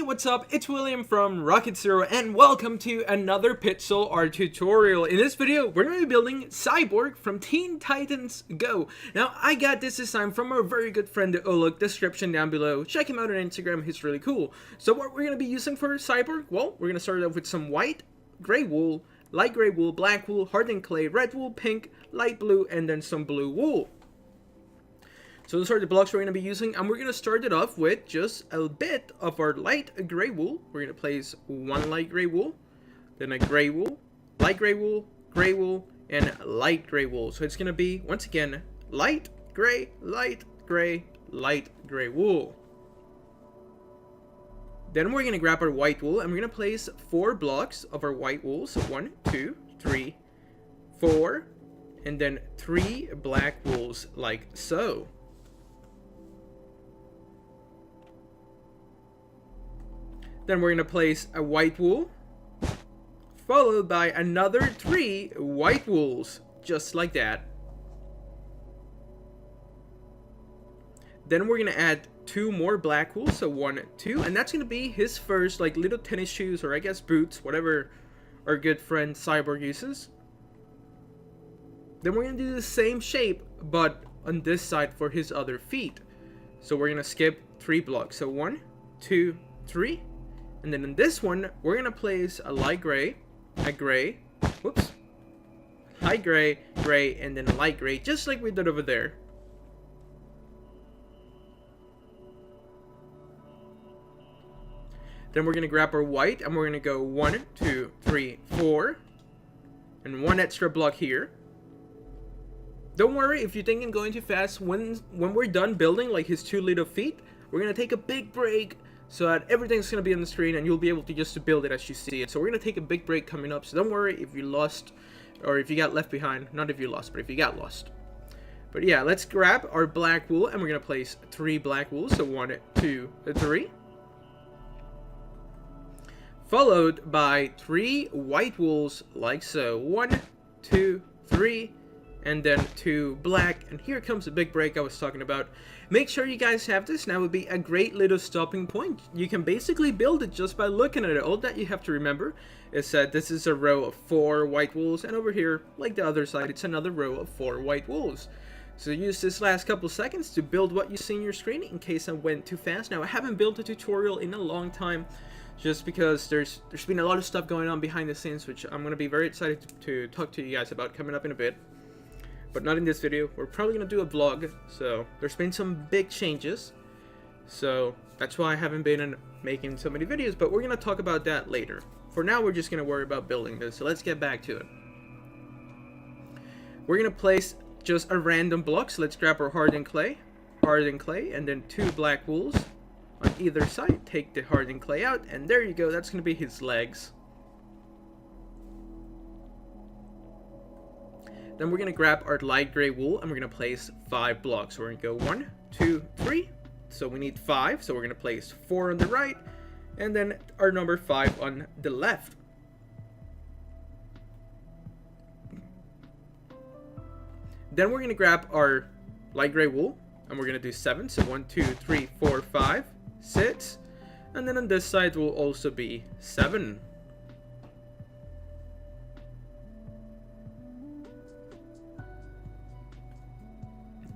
what's up? It's William from Rocket Zero and welcome to another pixel art tutorial. In this video, we're going to be building Cyborg from Teen Titans Go. Now, I got this design from our very good friend Oluk, description down below. Check him out on Instagram, he's really cool. So what we're going to be using for Cyborg? Well, we're going to start off with some white, gray wool, light gray wool, black wool, hardened clay, red wool, pink, light blue, and then some blue wool. So those are the blocks we're going to be using, and we're going to start it off with just a bit of our light gray wool. We're going to place one light gray wool, then a gray wool, and light gray wool. So it's going to be, once again, light gray, light gray wool. Then we're going to grab our white wool, and we're going to place 4 blocks of our white wool. So 1, 2, 3, 4, and then 3 black wools like so. Then we're going to place a white wool, followed by another 3 white wools, just like that. Then we're going to add 2 more black wools, so 1, 2, and that's going to be his first, like, little tennis shoes, or I guess boots, whatever our good friend Cyborg uses. Then we're going to do the same shape, but on this side for his other feet. So we're going to skip 3 blocks, so 1, 2, 3. And then in this one, we're going to place a light gray, light gray, and then a light gray, just like we did over there. Then we're going to grab our white, and we're going to go 1, 2, 3, 4, and 1 extra block here. Don't worry if you think I'm going too fast. When we're done building like his 2 little feet, we're going to take a big break, so that everything's going to be on the screen and you'll be able to just build it as you see it. So we're going to take a big break coming up, so don't worry if you lost or if you got left behind. Not if you lost, but if you got lost. But yeah, let's grab our black wool, and we're going to place 3 black wools, so 1, 2, 3. Followed by 3 white wools like so. 1, 2, 3. And then 2 black, and here comes the big break I was talking about. Make sure you guys have this. Now would be a great little stopping point. You can basically build it just by looking at it. All that you have to remember is that this is a row of 4 white wools, and over here, like the other side, it's another row of 4 white wools. So use this last couple seconds to build what you see on your screen, in case I went too fast. Now, I haven't built a tutorial in a long time, just because there's been a lot of stuff going on behind the scenes, which I'm going to be very excited to talk to you guys about coming up in a bit. But not in this video. We're probably going to do a vlog, so there's been some big changes. So that's why I haven't been making so many videos, but we're going to talk about that later. For now, we're just going to worry about building this, so let's get back to it. We're going to place just a random block, so let's grab our hardened clay, and then 2 black wools on either side. Take the hardened clay out, and there you go. That's going to be his legs. Then we're going to grab our light gray wool, and we're going to place 5 blocks. So we're going to go 1, 2, 3. So we need 5. So we're going to place 4 on the right, and then our number 5 on the left. Then we're going to grab our light gray wool, and we're going to do 7. So 1, 2, 3, 4, 5, 6. And then on this side will also be 7.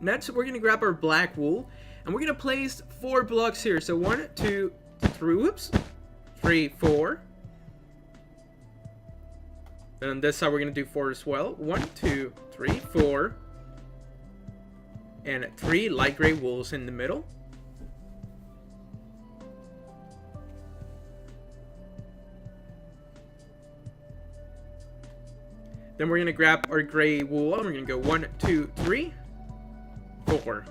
Next, we're going to grab our black wool, and we're going to place 4 blocks here. So 1, 2, 3, 4. Then on this side, we're going to do 4 as well. 1, 2, 3, 4. And 3 light gray wools in the middle. Then we're going to grab our gray wool, and we're going to go 1, 2, 3. 4.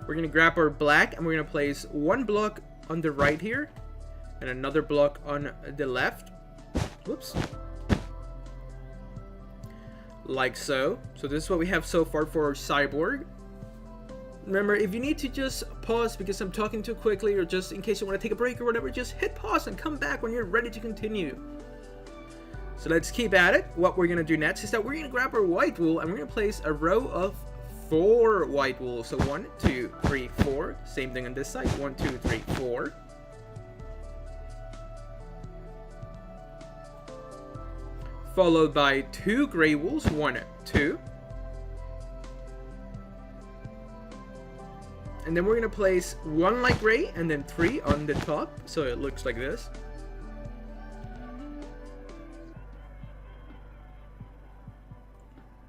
We're going to grab our black, and we're going to place 1 block on the right here and another block on the left. Like so. So this is what we have so far for our Cyborg. Remember, if you need to just pause because I'm talking too quickly, or just in case you want to take a break or whatever, just hit pause and come back when you're ready to continue. So let's keep at it. What we're going to do next is that we're going to grab our white wool, and we're going to place a row of 4 white wool. So 1, 2, 3, 4. Same thing on this side. 1, 2, 3, 4. Followed by 2 gray wools. 1, 2. And then we're going to place 1 light gray and then 3 on the top. So it looks like this.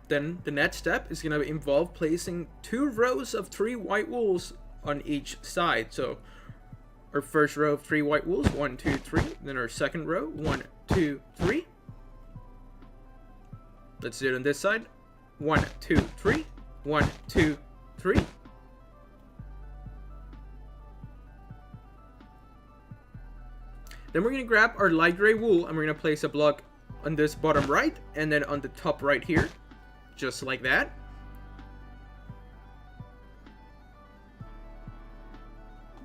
Then the next step is going to involve placing 2 rows of 3 white wools on each side. So our first row of 3 white wools, 1, 2, 3. Then our second row, 1, 2, 3. Let's do it on this side. 1, 2, 3. 1, 2, 3. Then we're going to grab our light gray wool and we're going to place a block on this bottom right and then on the top right here. Just like that.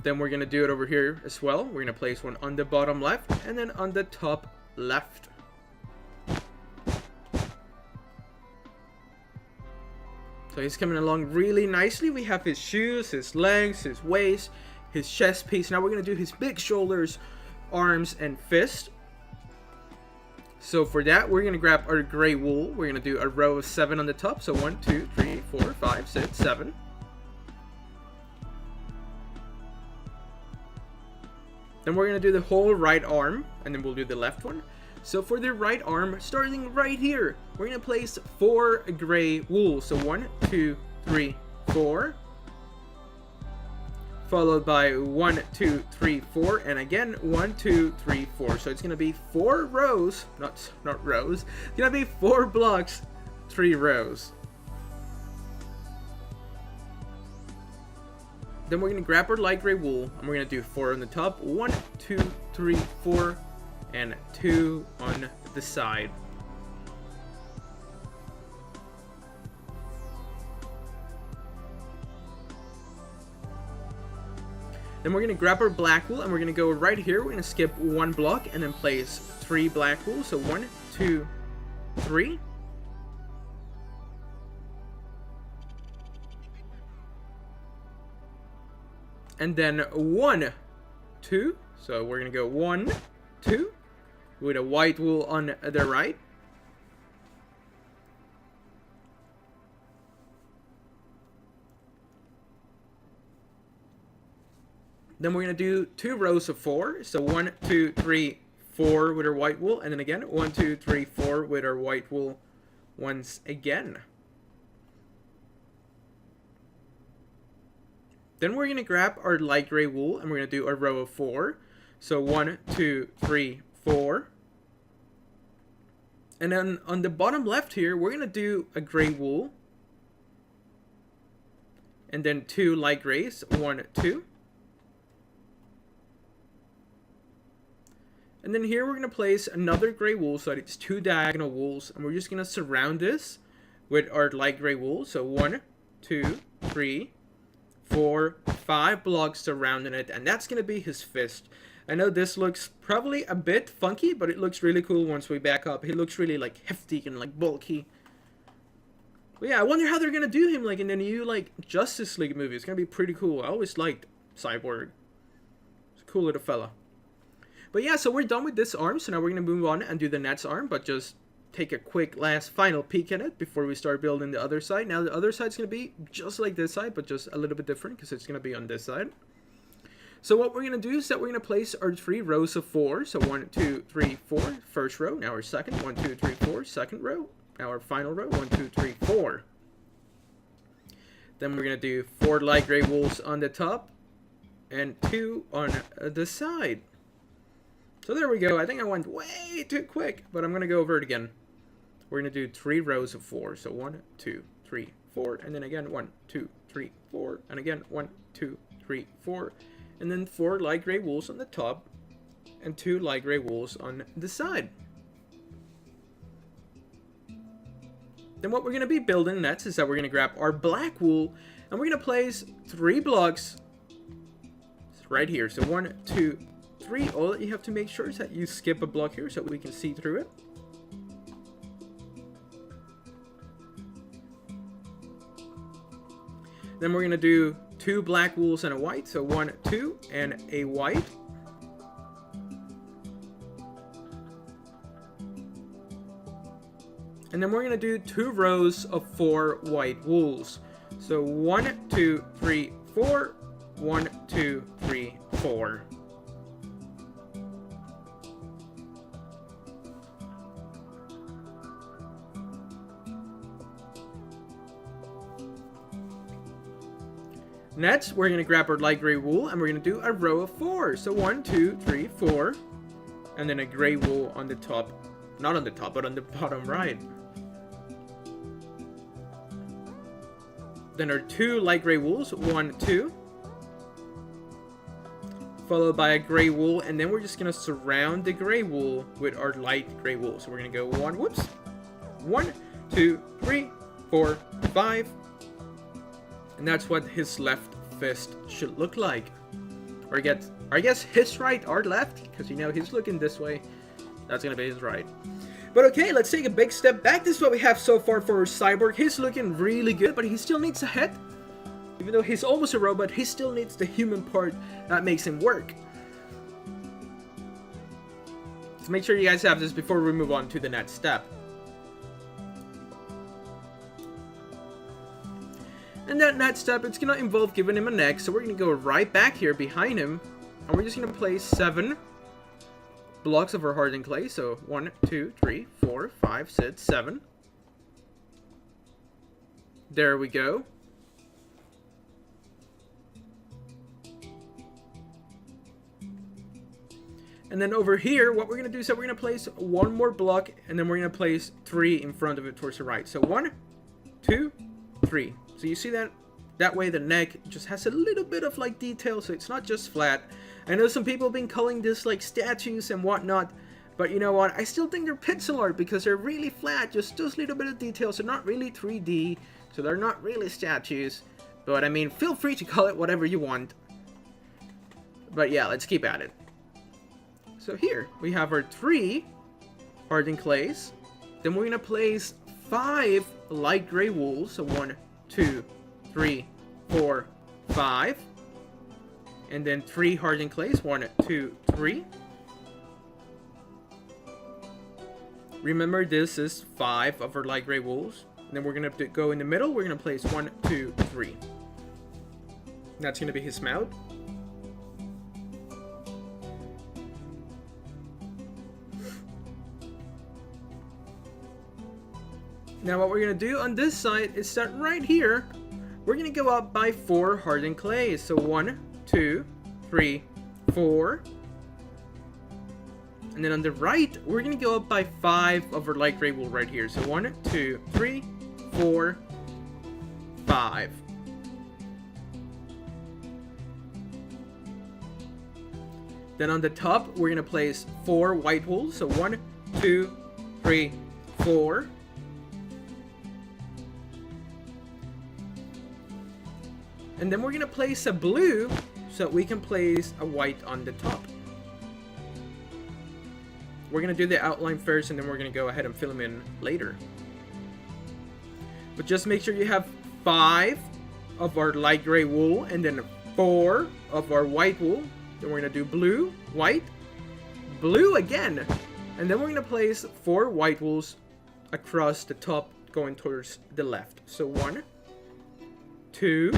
Then we're going to do it over here as well. We're going to place one on the bottom left and then on the top left. So he's coming along really nicely. We have his shoes, his legs, his waist, his chest piece. Now we're going to do his big shoulders, arms, and fist. So for that, we're going to grab our gray wool. We're going to do a row of 7 on the top. So 1, 2, 3, 4, 5, 6, 7. Then we're going to do the whole right arm, and then we'll do the left one. So for the right arm, starting right here, we're going to place 4 gray wool. So 1, 2, 3, 4. Followed by 1, 2, 3, 4, and again 1, 2, 3, 4. So it's gonna be 4 rows, not rows. It's gonna be 4 blocks, 3 rows. Then we're gonna grab our light gray wool and we're gonna do 4 on the top. 1, 2, 3, 4, and 2 on the side. Then we're going to grab our black wool and we're going to go right here. We're going to skip 1 block and then place 3 black wool. So 1, 2, 3. And then 1, 2. So we're going to go 1, 2 with a white wool on the right. Then we're going to do 2 rows of 4. So 1, 2, 3, 4 with our white wool. And then again, 1, 2, 3, 4 with our white wool once again. Then we're going to grab our light gray wool and we're going to do a row of 4. So 1, 2, 3, 4. And then on the bottom left here, we're going to do a gray wool. And then 2 light grays. 1, 2. And then here we're going to place another gray wool, so it's 2 diagonal wools. And we're just going to surround this with our light gray wool. So 1, 2, 3, 4, 5 blocks surrounding it. And that's going to be his fist. I know this looks probably a bit funky, but it looks really cool once we back up. He looks really like hefty and like bulky. But yeah, I wonder how they're going to do him like in the new like Justice League movie. It's going to be pretty cool. I always liked Cyborg. It's a cool little fella. But yeah, so we're done with this arm, so now we're going to move on and do the next arm, but just take a quick last final peek at it before we start building the other side. Now the other side's going to be just like this side, but just a little bit different because it's going to be on this side. So what we're going to do is that we're going to place our 3 rows of 4. So 1, 2, 3, 4, first row. Now our second, 1, 2, 3, 4, second row. Now our final row, 1, 2, 3, 4. Then we're going to do 4 light gray wools on the top and 2 on the side. So there we go. I think I went way too quick, but I'm going to go over it again. We're going to do 3 rows of 4. So 1, 2, 3, 4. And then again, 1, 2, 3, 4. And again, 1, 2, 3, 4. And then 4 light gray wools on the top. And 2 light gray wools on the side. Then what we're going to be building next is that we're going to grab our black wool. And we're going to place 3 blocks right here. So 1, 2, 3. All that you have to make sure is that you skip a block here so we can see through it. Then we're gonna do 2 black wools and a white. So 1, 2, and a white. And then we're gonna do 2 rows of 4 white wools. So 1, 2, 3, 4. 1, 2, 3, 4. Next, we're going to grab our light gray wool and we're going to do a row of 4. So 1, 2, 3, 4. And then a gray wool on the top. Not on the top, but on the bottom right. Then our 2 light gray wools. 1, 2. Followed by a gray wool. And then we're just going to surround the gray wool with our light gray wool. So we're going to go 1, 2, 3, 4, 5. And that's what his left fist should look like. Or I guess his right or left, because you know he's looking this way. That's gonna be his right. But okay, let's take a big step back. This is what we have so far for Cyborg. He's looking really good, but he still needs a head. Even though he's almost a robot, he still needs the human part that makes him work. So make sure you guys have this before we move on to the next step. And that next step, it's going to involve giving him a neck. So we're going to go right back here behind him. And we're just going to place 7 blocks of our hardened clay. So 1, 2, 3, 4, 5, 6, 7. There we go. And then over here, what we're going to do is that we're going to place 1 more block. And then we're going to place 3 in front of it towards the right. So 1, 2, 3. So you see that? That way the neck just has a little bit of like detail, so it's not just flat. I know some people have been calling this like statues and whatnot, but you know what? I still think they're pixel art because they're really flat, just those little bit of details. They're not really 3D, so they're not really statues. But I mean, feel free to call it whatever you want. But yeah, let's keep at it. So here, we have our 3 hardened clays. Then we're going to place 5 light gray wools, so 1, 2, 3, 4, 5. And then 3 hardened clays. 1, 2, 3. Remember, this is 5 of our light gray wools. And then we're going to go in the middle. We're going to place 1, 2, 3. That's going to be his mouth. Now what we're going to do on this side is that right here, we're going to go up by 4 hardened clays. So 1, 2, 3, 4. And then on the right, we're going to go up by 5 of our light gray wool right here. So 1, 2, 3, 4, 5. Then on the top, we're going to place 4 white wool. So 1, 2, 3, 4. And then we're going to place a blue so that we can place a white on the top. We're going to do the outline first and then we're going to go ahead and fill them in later. But just make sure you have 5 of our light gray wool and then 4 of our white wool. Then we're going to do blue, white, blue again. And then we're going to place 4 white wools across the top going towards the left. So 1, 2,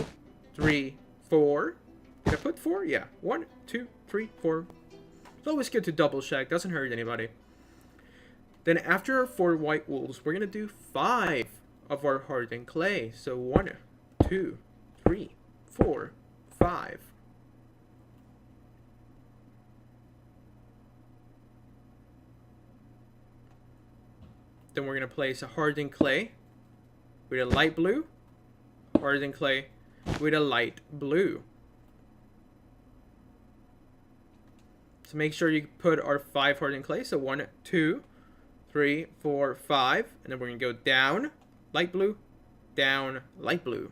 3, 4. Did I put 4? Yeah. 1, 2, 3, 4. It's always good to double check. Doesn't hurt anybody. Then after our 4 white wools, we're going to do 5 of our hardened clay. So 1, 2, 3, 4, 5. Then we're going to place a hardened clay with a light blue, hardened clay with a light blue. So make sure you put our 5 hardened clay. So 1, 2, 3, 4, 5. And then we're going to go down, light blue, down, light blue.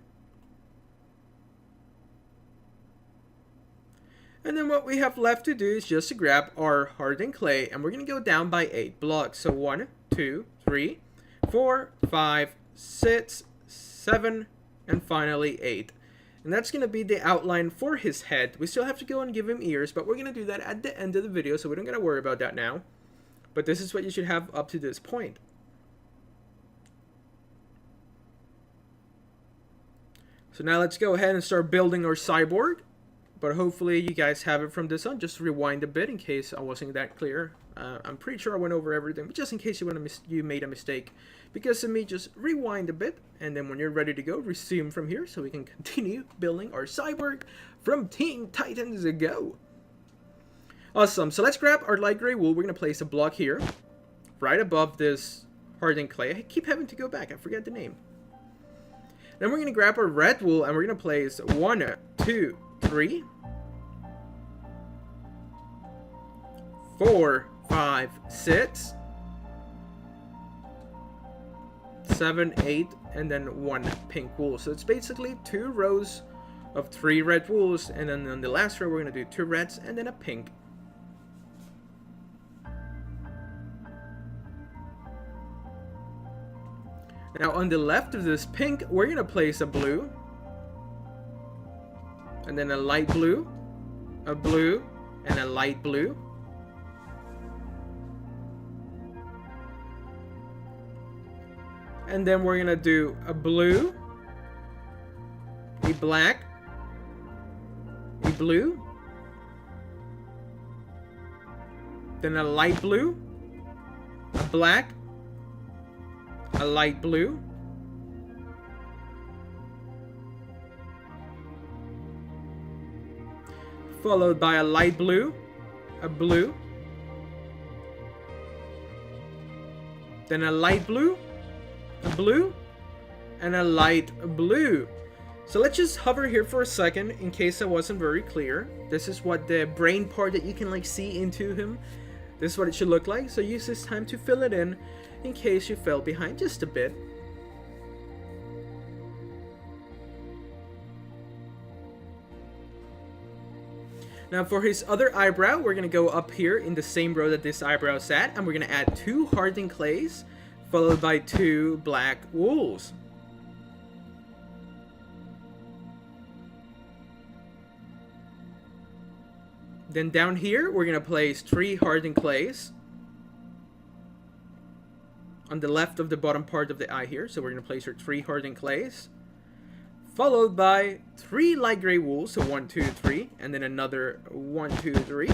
And then what we have left to do is just to grab our hardened clay and we're going to go down by 8 blocks. So 1, 2, 3, 4, 5, 6, 7, and finally 8. And that's going to be the outline for his head. We still have to go and give him ears, but we're going to do that at the end of the video, so we don't got to worry about that now. But this is what you should have up to this point. So now let's go ahead and start building our cyborg. But hopefully you guys have it from this on. Just rewind a bit in case I wasn't that clear. I'm pretty sure I went over everything, but just in case you made a mistake because of me, just rewind a bit, and then when you're ready to go, resume from here so we can continue building our cyborg from Teen Titans Go. Awesome. So let's grab our light gray wool. We're going to place a block here, right above this hardened clay. I keep having to go back. I forget the name. Then we're going to grab our red wool, and we're going to place 1, 2, 3, 4, 5, 6, 7, 8, and then 1 pink wool. So it's basically 2 rows of 3 red wools, and then on the last row we're going to do 2 reds and then a pink. Now on the left of this pink, we're going to place a blue, and then a light blue, and a light blue. And then we're going to do a blue, a black, a blue, then a light blue, a black, a light blue, followed by a light blue, a blue, then a light blue, a blue, and a light blue. So let's just hover here for a second in case I wasn't very clear. This is what the brain part that you can like see into him. This is what it should look like. So use this time to fill it in case you fell behind just a bit. Now for his other eyebrow, we're going to go up here in the same row that this eyebrow sat, and we're going to add 2 hardened clays followed by 2 black wools. Then down here, we're going to place 3 hardened clays on the left of the bottom part of the eye here. So we're going to place our 3 hardened clays, followed by 3 light gray wools. So 1, 2, 3, and then another 1, 2, 3,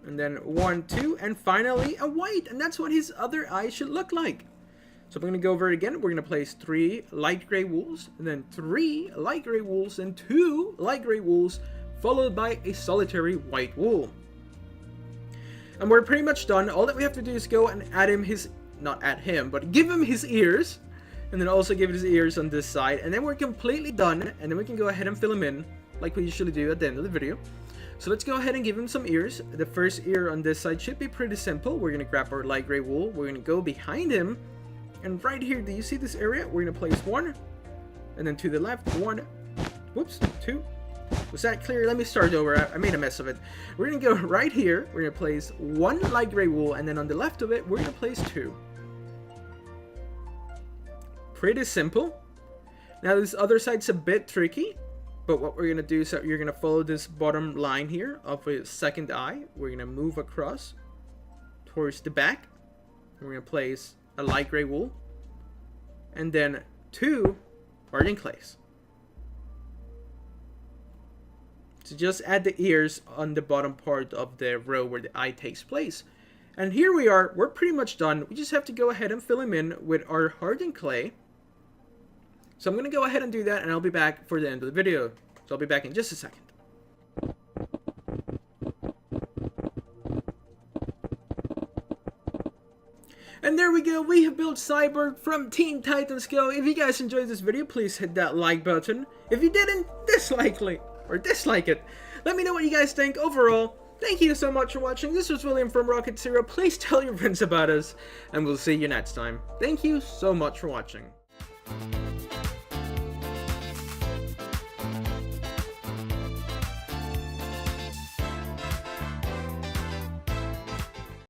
and then 1, 2, and finally a white. And that's what his other eye should look like. So I'm going to go over it again. We're going to place 3 light gray wools, and then 3 light gray wools, and 2 light gray wools, followed by a solitary white wool. And we're pretty much done. All that we have to do is go and add him his, not add him, but give him his ears, and then also give his ears on this side, and then we're completely done, and then we can go ahead and fill him in like we usually do at the end of the video. So let's go ahead and give him some ears. The first ear on this side should be pretty simple. We're going to grab our light gray wool, we're going to go behind him, and right here, do you see this area? We're going to place 1, and then to the left, 1, whoops, 2. Was that clear? Let me start over. I made a mess of it. We're going to go right here. We're going to place 1 light gray wool, and then on the left of it, we're going to place 2. Pretty simple. Now this other side's a bit tricky, but what we're going to do is that you're going to follow this bottom line here of his second eye. We're going to move across towards the back. We're going to place a light gray wool, and then 2 hardened clays. So just add the ears on the bottom part of the row where the eye takes place. And here we are, we're pretty much done. We just have to go ahead and fill him in with our hardened clay. So I'm going to go ahead and do that, and I'll be back for the end of the video. So I'll be back in just a second. And there we go, we have built Cyborg from Teen Titans Go. If you guys enjoyed this video, please hit that like button. If you didn't, dislike it. Let me know what you guys think overall. Thank you so much for watching. This was William from Rocket Zero. Please tell your friends about us, and we'll see you next time. Thank you so much for watching.